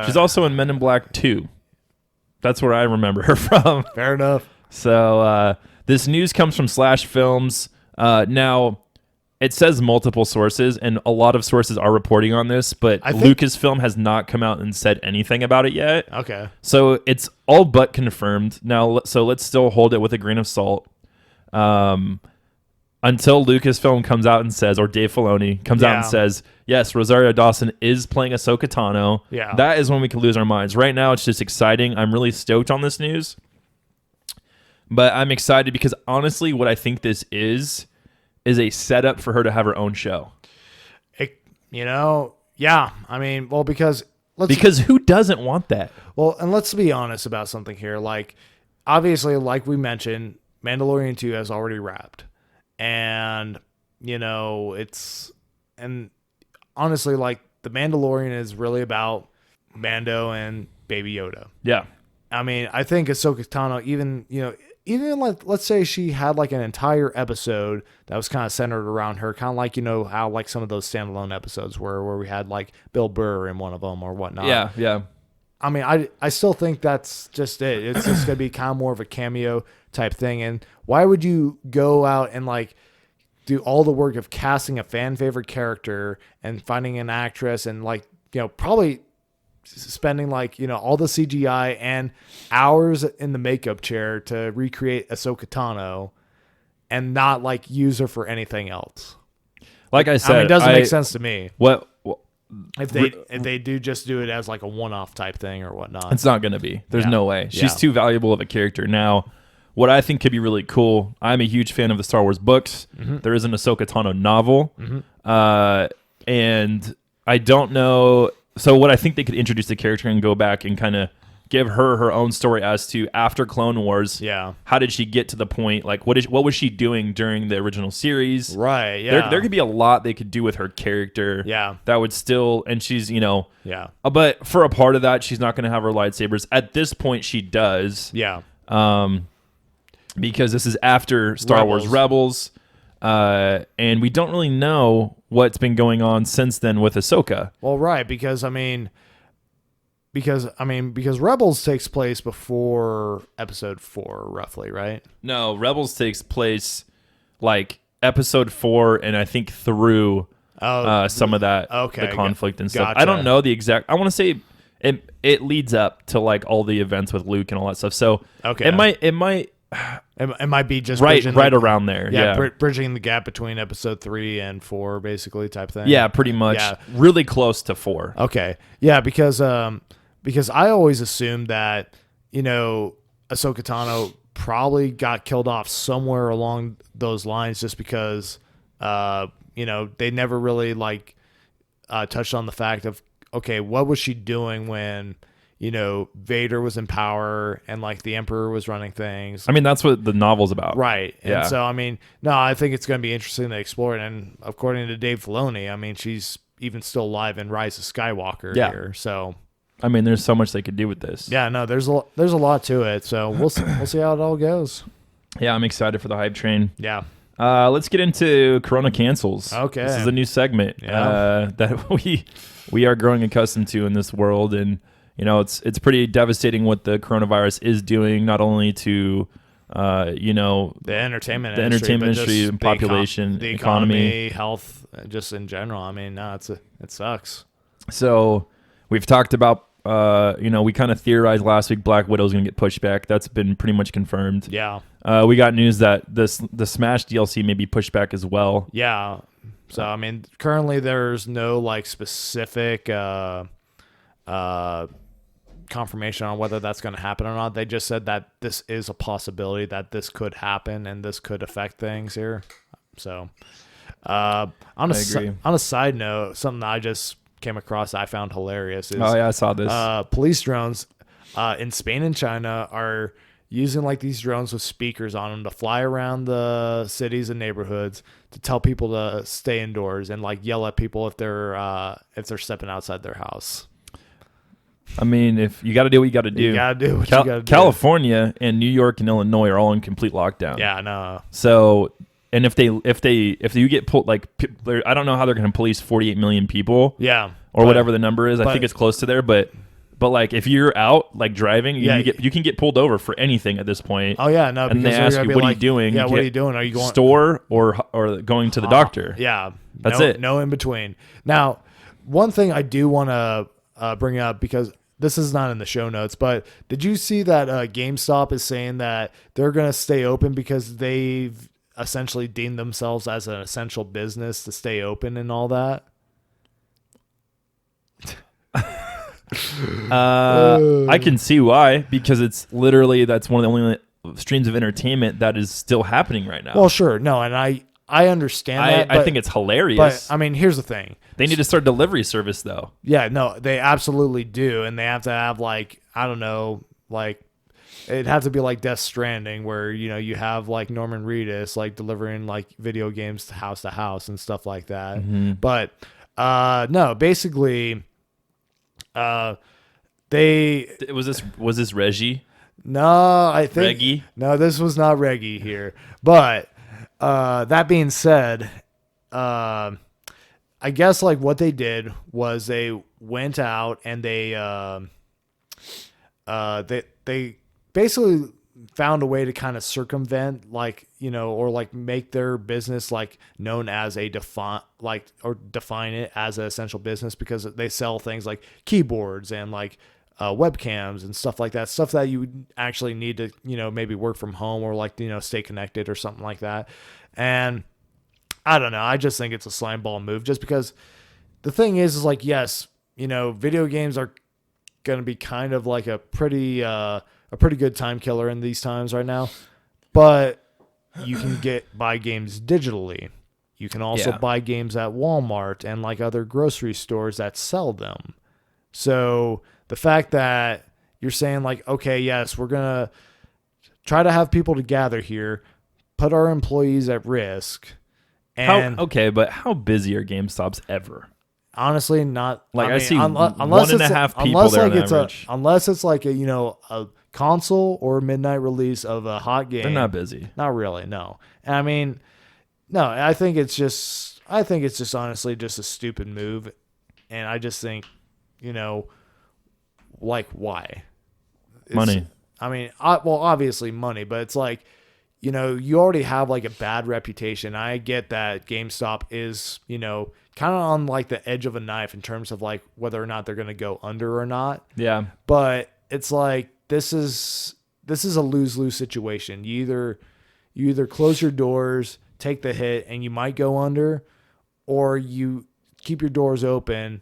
Speaker 2: She's also in Men in Black 2. That's where I remember her from.
Speaker 1: Fair enough.
Speaker 2: So this news comes from Slash Films. Now, it says multiple sources, and a lot of sources are reporting on this, but Lucasfilm has not come out and said anything about it yet.
Speaker 1: Okay.
Speaker 2: So it's all but confirmed. Now, so let's still hold it with a grain of salt. Until Lucasfilm comes out and says, or Dave Filoni comes out and says, yes, Rosario Dawson is playing Ahsoka Tano.
Speaker 1: Yeah.
Speaker 2: That is when we can lose our minds. Right now, it's just exciting. I'm really stoked on this news. But I'm excited because honestly, what I think this is a setup for her to have her own show.
Speaker 1: Yeah. I mean, well, because
Speaker 2: who doesn't want that?
Speaker 1: Well, and let's be honest about something here. Like, obviously, like we mentioned, Mandalorian 2 has already wrapped. And, it's and honestly, like the Mandalorian is really about Mando and Baby Yoda.
Speaker 2: Yeah.
Speaker 1: I mean, I think Ahsoka Tano, even like, let's say she had like an entire episode that was kind of centered around her, kind of like, how like some of those standalone episodes where we had like Bill Burr in one of them or whatnot.
Speaker 2: Yeah. Yeah.
Speaker 1: I mean, I still think that's just it. It's just going to be kind of more of a cameo type thing. And why would you go out and like do all the work of casting a fan favorite character and finding an actress and like, probably spending like, all the CGI and hours in the makeup chair to recreate Ahsoka Tano and not like use her for anything else?
Speaker 2: Like I said,
Speaker 1: I mean, it doesn't make sense to me.
Speaker 2: What
Speaker 1: If they do just do it as like a one-off type thing or whatnot.
Speaker 2: It's not going to be. There's no way. She's
Speaker 1: Yeah.
Speaker 2: too valuable of a character. Now, what I think could be really cool, I'm a huge fan of the Star Wars books. There is an Ahsoka Tano novel. And I don't know. So what I think they could introduce the character and go back and kind of give her own story as to after Clone Wars.
Speaker 1: Yeah.
Speaker 2: How did she get to the point? Like, what was she doing during the original series?
Speaker 1: Right. Yeah.
Speaker 2: There could be a lot they could do with her character.
Speaker 1: Yeah.
Speaker 2: That would still, and she's,
Speaker 1: Yeah.
Speaker 2: but for a part of that, she's not going to have her lightsabers. At this point, she does.
Speaker 1: Yeah.
Speaker 2: Because this is after Star Wars Rebels. And we don't really know what's been going on since then with Ahsoka.
Speaker 1: Well, right, because Rebels takes place before Episode 4, roughly, right?
Speaker 2: No, Rebels takes place like Episode 4, and I think through some of that, the conflict and stuff.
Speaker 1: Gotcha.
Speaker 2: I don't know the exact. I want to say it leads up to like all the events with Luke and all that stuff. So
Speaker 1: okay, it might be just
Speaker 2: right around there. Yeah,
Speaker 1: bridging the gap between Episode 3 and 4, basically, type thing.
Speaker 2: Yeah, pretty much.
Speaker 1: Yeah.
Speaker 2: Really close to 4.
Speaker 1: Okay, yeah, because I always assumed that Ahsoka Tano probably got killed off somewhere along those lines, just because they never really like touched on the fact of, okay, what was she doing when Vader was in power and like the Emperor was running things.
Speaker 2: I mean, that's what the novel's about.
Speaker 1: Right.
Speaker 2: Yeah.
Speaker 1: And so, I mean, no, I think it's going to be interesting to explore it. And according to Dave Filoni, I mean, she's even still alive in Rise of Skywalker here. So,
Speaker 2: I mean, there's so much they could do with this.
Speaker 1: yeah, no, there's a lot to it. So we'll see how it all goes.
Speaker 2: Yeah, I'm excited for the hype train.
Speaker 1: Yeah.
Speaker 2: Let's get into Corona cancels.
Speaker 1: Okay.
Speaker 2: This is a new segment that we are growing accustomed to in this world, and it's pretty devastating what the coronavirus is doing, not only to
Speaker 1: the entertainment
Speaker 2: industry and population,
Speaker 1: the economy, health, just in general. I mean, no, it sucks. So
Speaker 2: we've talked about we kind of theorized last week Black Widow's going to get pushed back. That's been pretty much confirmed.
Speaker 1: Yeah.
Speaker 2: We got news that the Smash DLC may be pushed back as well.
Speaker 1: Yeah. So I mean, currently there's no like specific confirmation on whether that's going to happen or not. They just said that this is a possibility, that this could happen and this could affect things here. So on a side note, something I just came across I found hilarious is
Speaker 2: I saw this.
Speaker 1: Police drones in Spain and China are using like these drones with speakers on them to fly around the cities and neighborhoods to tell people to stay indoors and like yell at people if they're stepping outside their house.
Speaker 2: I mean, if you got to do what you got to do.
Speaker 1: You got to do what you got to do.
Speaker 2: California and New York and Illinois are all in complete lockdown.
Speaker 1: Yeah, no.
Speaker 2: So, and if you get pulled, like, I don't know how they're going to police 48 million people.
Speaker 1: Yeah.
Speaker 2: Or whatever the number is. I think it's close to there, but like if you're out like driving, you can get pulled over for anything at this point.
Speaker 1: Oh yeah, no.
Speaker 2: And they ask you, "What are you doing?"
Speaker 1: Yeah, what are you doing? Are you going
Speaker 2: store or going to the doctor?
Speaker 1: Yeah,
Speaker 2: that's it.
Speaker 1: No in between. Now, one thing I do want to bring up, because this is not in the show notes, but did you see that GameStop is saying that they're going to stay open because they've essentially deemed themselves as an essential business to stay open and all that?
Speaker 2: I can see why, because it's literally that's one of the only streams of entertainment that is still happening right now.
Speaker 1: Well, sure, no, and I understand that.
Speaker 2: I think it's hilarious.
Speaker 1: But I mean, here's the thing:
Speaker 2: they need to start delivery service, though.
Speaker 1: Yeah, no, they absolutely do, and they have to have like, I don't know, like it'd have to be like Death Stranding, where you have like Norman Reedus like delivering like video games to house and stuff like that. But no, basically, they
Speaker 2: was this Reggie?
Speaker 1: no, I think
Speaker 2: Reggie?
Speaker 1: no, this was not Reggie here. But that being said, I guess like what they did was they went out and they basically found a way to kind of circumvent or like make their business like known as define it as an essential business, because they sell things like keyboards and like webcams and stuff like that, stuff that you would actually need to maybe work from home or like stay connected or something like that. And I don't know, I just think it's a slime ball move, just because the thing is like, yes, video games are going to be kind of like a pretty good time killer in these times right now, but you can buy games digitally. You can also buy games at Walmart and like other grocery stores that sell them. So the fact that you're saying like, okay, yes, we're going to try to have people to gather here, put our employees at risk. And
Speaker 2: but how busy are GameStops ever?
Speaker 1: Honestly, not
Speaker 2: like.
Speaker 1: I
Speaker 2: see
Speaker 1: unless
Speaker 2: 1.5 people there on average.
Speaker 1: Unless it's like a console or midnight release of a hot game.
Speaker 2: They're not busy.
Speaker 1: Not really, no. I mean, no. I think it's just honestly just a stupid move, and I just think, like why?
Speaker 2: Money.
Speaker 1: I mean, obviously money, but it's like, you already have like a bad reputation. I get that GameStop is, kind of on like the edge of a knife in terms of like whether or not they're going to go under or not.
Speaker 2: Yeah.
Speaker 1: But it's like, this is a lose-lose situation. You either close your doors, take the hit, and you might go under, or you keep your doors open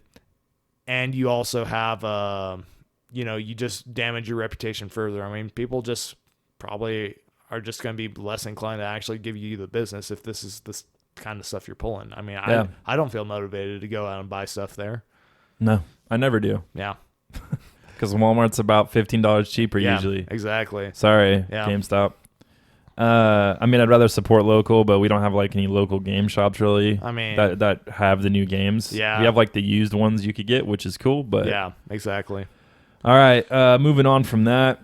Speaker 1: and you also have, you just damage your reputation further. I mean, people just probably are just going to be less inclined to actually give you the business if this is this kind of stuff you're pulling. I mean, I don't feel motivated to go out and buy stuff there.
Speaker 2: No, I never do.
Speaker 1: Yeah.
Speaker 2: Because Walmart's about $15 cheaper usually.
Speaker 1: Exactly.
Speaker 2: Sorry, GameStop. I mean, I'd rather support local, but we don't have like any local game shops really.
Speaker 1: I mean,
Speaker 2: that have the new games.
Speaker 1: Yeah.
Speaker 2: We have like the used ones you could get, which is cool. But
Speaker 1: yeah, exactly.
Speaker 2: All right, moving on from that.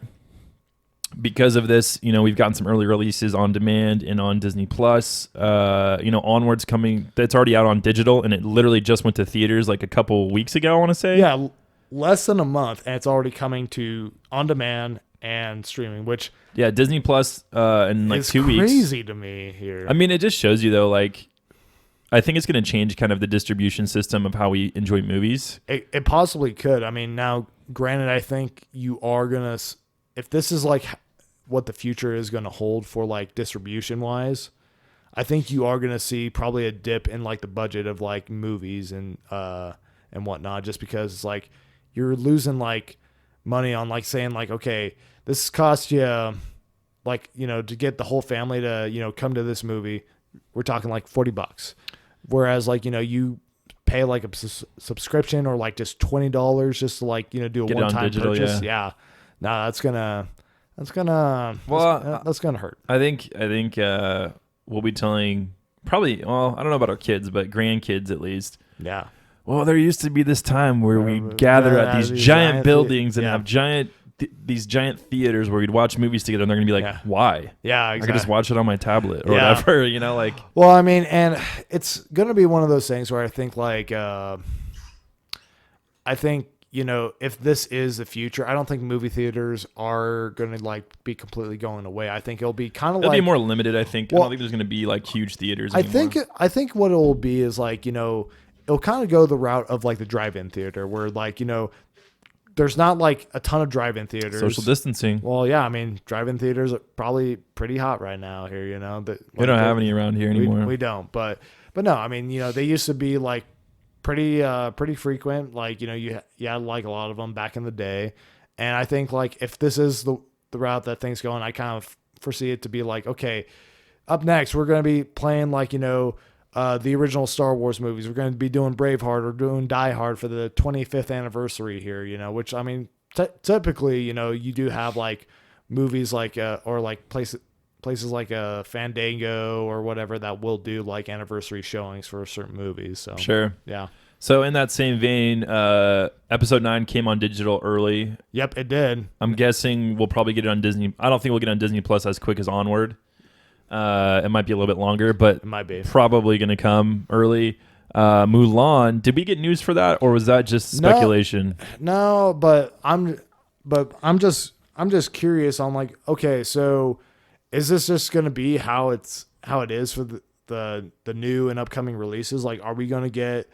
Speaker 2: Because of this, we've gotten some early releases on demand and on Disney Plus. Onward's coming. That's already out on digital, and it literally just went to theaters like a couple weeks ago, I want to say.
Speaker 1: Yeah, less than a month, and it's already coming to on demand and streaming, which
Speaker 2: Disney Plus in like 2 weeks.
Speaker 1: It's crazy to me here.
Speaker 2: I mean, it just shows you though, like, I think it's going to change kind of the distribution system of how we enjoy movies.
Speaker 1: It possibly could. I mean, now, granted, I think you are going to, if this is like what the future is going to hold for like distribution wise, I think you are going to see probably a dip in like the budget of like movies and whatnot, just because it's like you're losing like money on like saying like, okay, this costs you like, to get the whole family to, come to this movie. We're talking like $40. Whereas like, you pay like a subscription or like just $20 just to like, do a one-time purchase. Yeah. No, that's gonna hurt.
Speaker 2: I think we'll be telling probably, well, I don't know about our kids, but grandkids at least.
Speaker 1: Yeah.
Speaker 2: Well, there used to be this time where we'd gather at these giant buildings and have these giant theaters where we'd watch movies together, and they're gonna be like, why?
Speaker 1: Yeah, exactly.
Speaker 2: I could just watch it on my tablet or whatever, like.
Speaker 1: Well, I mean, and it's gonna be one of those things where I think like, if this is the future, I don't think movie theaters are going to like be completely going away. I think it'll be kind of
Speaker 2: it'll be more limited. I think. Well, I don't think there's going to be like huge theaters anymore.
Speaker 1: I think what it'll be is like, it'll kind of go the route of like the drive-in theater where like, there's not like a ton of drive-in theaters.
Speaker 2: Social distancing.
Speaker 1: Well, yeah. I mean, drive-in theaters are probably pretty hot right now here,
Speaker 2: We don't have any around here anymore.
Speaker 1: We don't, but no, I mean, they used to be like, pretty frequent, like you had like a lot of them back in the day, and I think like if this is the route that things go on, I kind of foresee it to be like, okay, up next we're going to be playing like the original Star Wars movies, we're going to be doing Braveheart or doing Die Hard for the 25th anniversary here, which I mean typically you do have like movies like or like places like Fandango or whatever that will do like anniversary showings for certain movies. So
Speaker 2: Sure.
Speaker 1: yeah.
Speaker 2: So in that same vein, episode 9 came on digital early.
Speaker 1: Yep, it did.
Speaker 2: I'm guessing we'll probably get it on Disney. I don't think we'll get it on Disney Plus as quick as Onward. It might be a little bit longer, but
Speaker 1: It might be.
Speaker 2: probably going to come early. Mulan, did we get news for that, or was that just speculation?
Speaker 1: No, but I'm just curious. I'm like, okay, so is this just going to be how it is for the new and upcoming releases? Like, are we going to get,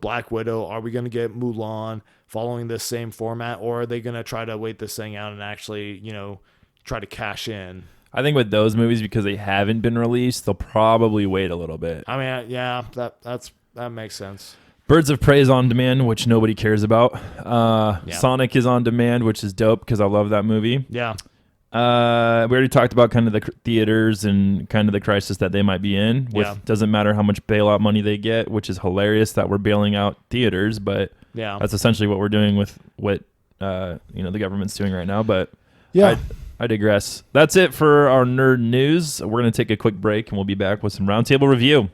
Speaker 1: Black Widow? Are we going to get Mulan following this same format, or are they going to try to wait this thing out and actually, try to cash in?
Speaker 2: I think with those movies, because they haven't been released, they'll probably wait a little bit.
Speaker 1: I mean, yeah, that makes sense.
Speaker 2: Birds of Prey is on demand, which nobody cares about. Sonic is on demand, which is dope because I love that movie.
Speaker 1: Yeah.
Speaker 2: We already talked about kind of the theaters and kind of the crisis that they might be in. Doesn't matter how much bailout money they get, which is hilarious that we're bailing out theaters, but
Speaker 1: yeah,
Speaker 2: that's essentially what we're doing with what the government's doing right now. But
Speaker 1: yeah.
Speaker 2: I digress. That's it for our nerd news. We're going to take a quick break, and we'll be back with some roundtable review.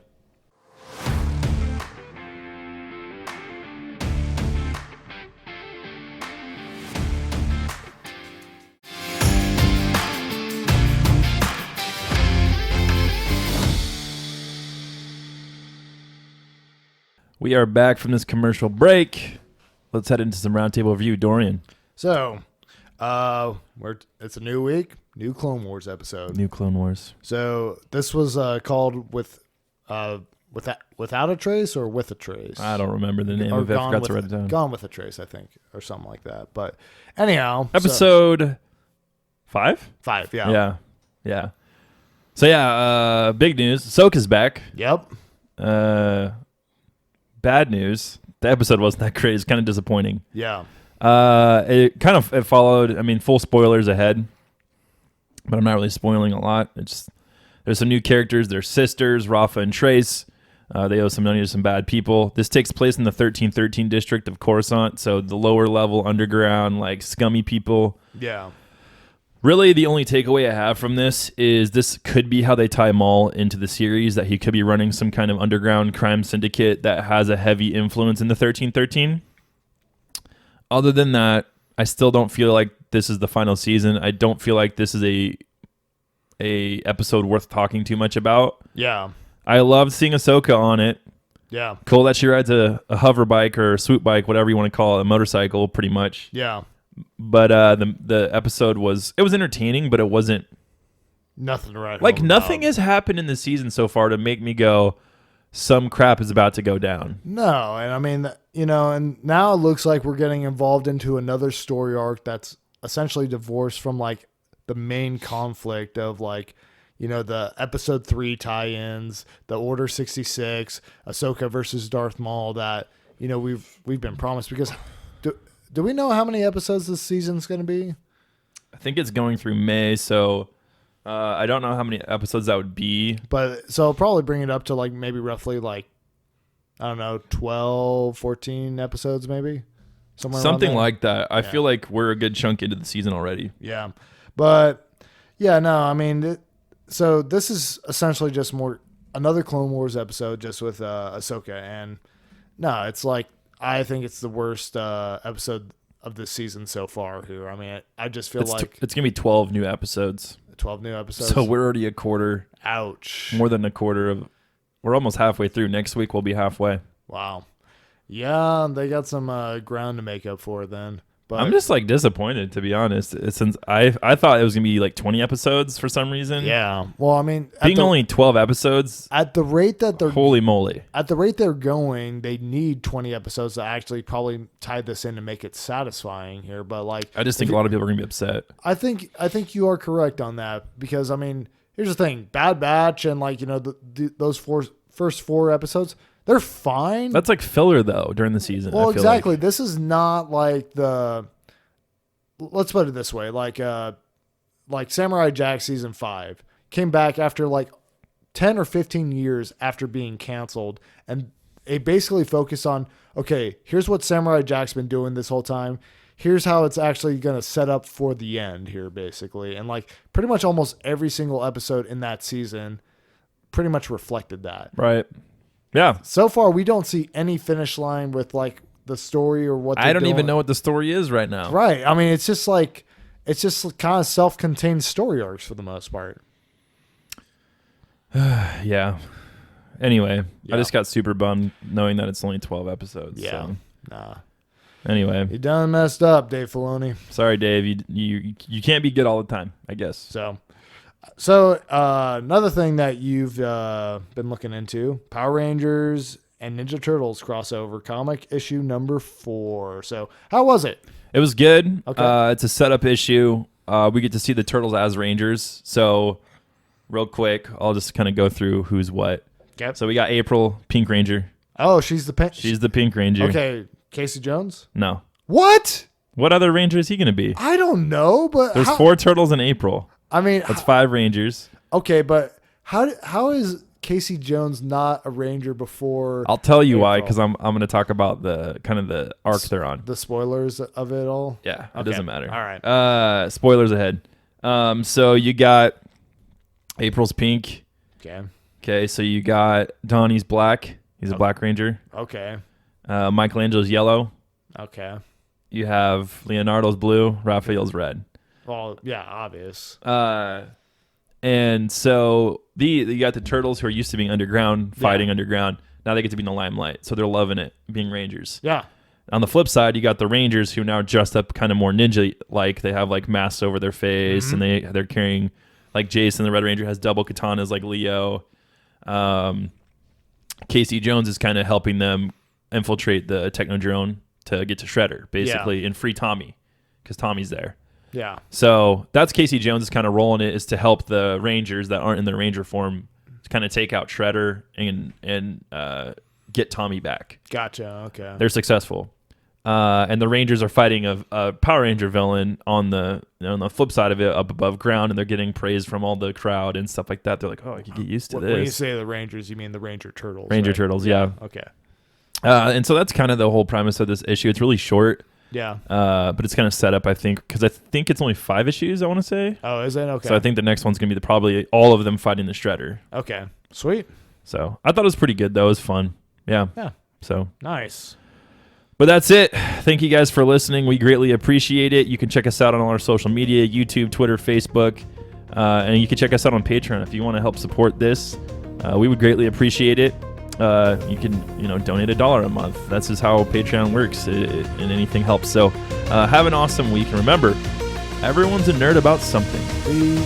Speaker 2: We are back from this commercial break. Let's head into some roundtable review. Dorian.
Speaker 1: So, it's a new week, new Clone Wars episode.
Speaker 2: New Clone Wars.
Speaker 1: So this was called without a trace or with a trace.
Speaker 2: I don't remember the name of it. I forgot to write it down.
Speaker 1: Gone with a trace, I think, or something like that. But anyhow,
Speaker 2: episode 5.
Speaker 1: 5, yeah.
Speaker 2: Yeah. So big news. Ahsoka's back.
Speaker 1: Yep.
Speaker 2: Bad news. The episode wasn't that great. It's kind of disappointing.
Speaker 1: Yeah.
Speaker 2: It followed. I mean, full spoilers ahead, but I'm not really spoiling a lot. There's some new characters. There's sisters, Rafa and Trace. They owe some money to some bad people. This takes place in the 1313 district of Coruscant, so the lower level underground, like scummy people.
Speaker 1: Yeah.
Speaker 2: Really, the only takeaway I have from this is this could be how they tie Maul into the series, that he could be running some kind of underground crime syndicate that has a heavy influence in the 1313. Other than that, I still don't feel like this is the final season. I don't feel like this is a episode worth talking too much about.
Speaker 1: Yeah.
Speaker 2: I loved seeing Ahsoka on it.
Speaker 1: Yeah.
Speaker 2: Cool that she rides a hover bike or a swoop bike, whatever you want to call it, a motorcycle, pretty much.
Speaker 1: Yeah.
Speaker 2: But the episode was entertaining, but it wasn't
Speaker 1: nothing right.
Speaker 2: Like nothing has happened in the season so far to make me go, some crap is about to go down.
Speaker 1: No, and I mean, and now it looks like we're getting involved into another story arc that's essentially divorced from like the main conflict of like, the episode 3 tie-ins, the Order 66, Ahsoka versus Darth Maul that, we've been promised. Because do we know how many episodes this season's going to be?
Speaker 2: I think it's going through May, so I don't know how many episodes that would be.
Speaker 1: But so I'll probably bring it up to like maybe roughly like, I don't know, 12, 14 episodes maybe.
Speaker 2: Something like that. I feel like we're a good chunk into the season already.
Speaker 1: Yeah. But yeah, no, I mean, so this is essentially just another Clone Wars episode just with Ahsoka. And no, it's like, I think it's the worst episode of this season so far here. I mean, I just feel like
Speaker 2: it's going to be 12 new episodes.
Speaker 1: 12 new episodes.
Speaker 2: So we're already a quarter.
Speaker 1: Ouch.
Speaker 2: More than a quarter of. We're almost halfway through. Next week we'll be halfway.
Speaker 1: Wow. Yeah, they got some ground to make up for then. But
Speaker 2: I'm just like disappointed, to be honest. Since I thought it was gonna be like 20 episodes for some reason.
Speaker 1: Yeah. Well, I mean,
Speaker 2: being only 12 episodes
Speaker 1: at the rate that they're
Speaker 2: holy moly.
Speaker 1: At the rate they're going, they need 20 episodes to actually probably tie this in and make it satisfying here. But like,
Speaker 2: I just think a lot of people are gonna be upset.
Speaker 1: I think you are correct on that because I mean, here's the thing: Bad Batch and like those first 4 episodes. They're fine.
Speaker 2: That's like filler though during the season.
Speaker 1: Well, exactly. Like. This is not like let's put it this way, like Samurai Jack season 5 came back after like 10 or 15 years after being canceled, and it basically focused on, okay, here's what Samurai Jack's been doing this whole time. here's how it's actually going to set up for the end here, basically. And like pretty much almost every single episode in that season pretty much reflected that.
Speaker 2: Right. Yeah.
Speaker 1: So far, we don't see any finish line with like the story or what
Speaker 2: I don't
Speaker 1: doing.
Speaker 2: even know what the story is right now.
Speaker 1: Right. I mean, it's just kind of self-contained story arcs for the most part.
Speaker 2: Yeah. Anyway,
Speaker 1: Yeah.
Speaker 2: I just got super bummed knowing that it's only 12 episodes.
Speaker 1: Yeah.
Speaker 2: So.
Speaker 1: Nah.
Speaker 2: Anyway,
Speaker 1: You done messed up, Dave Filoni.
Speaker 2: sorry, Dave. You can't be good all the time, I guess.
Speaker 1: So another thing that you've been looking into, Power Rangers and Ninja Turtles crossover comic issue number 4. So how was it?
Speaker 2: It was good.
Speaker 1: Okay.
Speaker 2: It's a setup issue. We get to see the Turtles as Rangers. So real quick, I'll just kind of go through who's what.
Speaker 1: Okay.
Speaker 2: So we got April, Pink Ranger.
Speaker 1: Oh, she's the
Speaker 2: She's the Pink Ranger.
Speaker 1: Okay, Casey Jones?
Speaker 2: No.
Speaker 1: What?
Speaker 2: What other Ranger is he going to be?
Speaker 1: I don't know, but
Speaker 2: There's 4 Turtles in April.
Speaker 1: I mean,
Speaker 2: That's 5 Rangers.
Speaker 1: okay, but how is Casey Jones not a Ranger before?
Speaker 2: I'll tell you why,
Speaker 1: April?
Speaker 2: because I'm going to talk about the kind of the arc they're on.
Speaker 1: The spoilers of it all.
Speaker 2: Yeah, it
Speaker 1: Okay.
Speaker 2: doesn't matter.
Speaker 1: All right.
Speaker 2: Spoilers ahead. So you got April's pink.
Speaker 1: Okay.
Speaker 2: Okay, so you got Donnie's black. He's a Black Ranger.
Speaker 1: Okay.
Speaker 2: Michelangelo's yellow.
Speaker 1: Okay.
Speaker 2: You have Leonardo's blue. Raphael's red.
Speaker 1: Well, yeah, obvious.
Speaker 2: And so you got the Turtles who are used to being underground, fighting underground. Now they get to be in the limelight, so they're loving it, being Rangers.
Speaker 1: Yeah.
Speaker 2: On the flip side, you got the Rangers who now dressed up kind of more ninja-like. They have like masks over their face, and they're carrying like Jason, the Red Ranger, has double katanas like Leo. Casey Jones is kind of helping them infiltrate the Technodrome to get to Shredder, basically, and free Tommy, because Tommy's there.
Speaker 1: Yeah.
Speaker 2: So that's Casey Jones is kind of rolling it, is to help the Rangers that aren't in their Ranger form to kind of take out Shredder and get Tommy back.
Speaker 1: Gotcha. Okay.
Speaker 2: They're successful. And the Rangers are fighting a Power Ranger villain on the flip side of it, up above ground, and they're getting praise from all the crowd and stuff like that. They're like, oh, I could get used to this.
Speaker 1: When you say the Rangers, you mean the Ranger Turtles.
Speaker 2: Ranger
Speaker 1: right?
Speaker 2: Turtles, yeah.
Speaker 1: Okay.
Speaker 2: And so that's kind of the whole premise of this issue. It's really short.
Speaker 1: Yeah.
Speaker 2: But it's kind of set up, I think, because I think it's only 5 issues, I want to say.
Speaker 1: Oh, is it? Okay.
Speaker 2: So I think the next one's going to be probably all of them fighting the Shredder.
Speaker 1: Okay. Sweet.
Speaker 2: So I thought it was pretty good, though. It was fun. Yeah.
Speaker 1: Yeah.
Speaker 2: So
Speaker 1: Nice.
Speaker 2: But that's it. Thank you guys for listening. We greatly appreciate it. You can check us out on all our social media, YouTube, Twitter, Facebook. And you can check us out on Patreon if you want to help support this. We would greatly appreciate it. You can, donate $1 a month. That's just how Patreon works, and anything helps. So have an awesome week. And remember, everyone's a nerd about something.
Speaker 1: The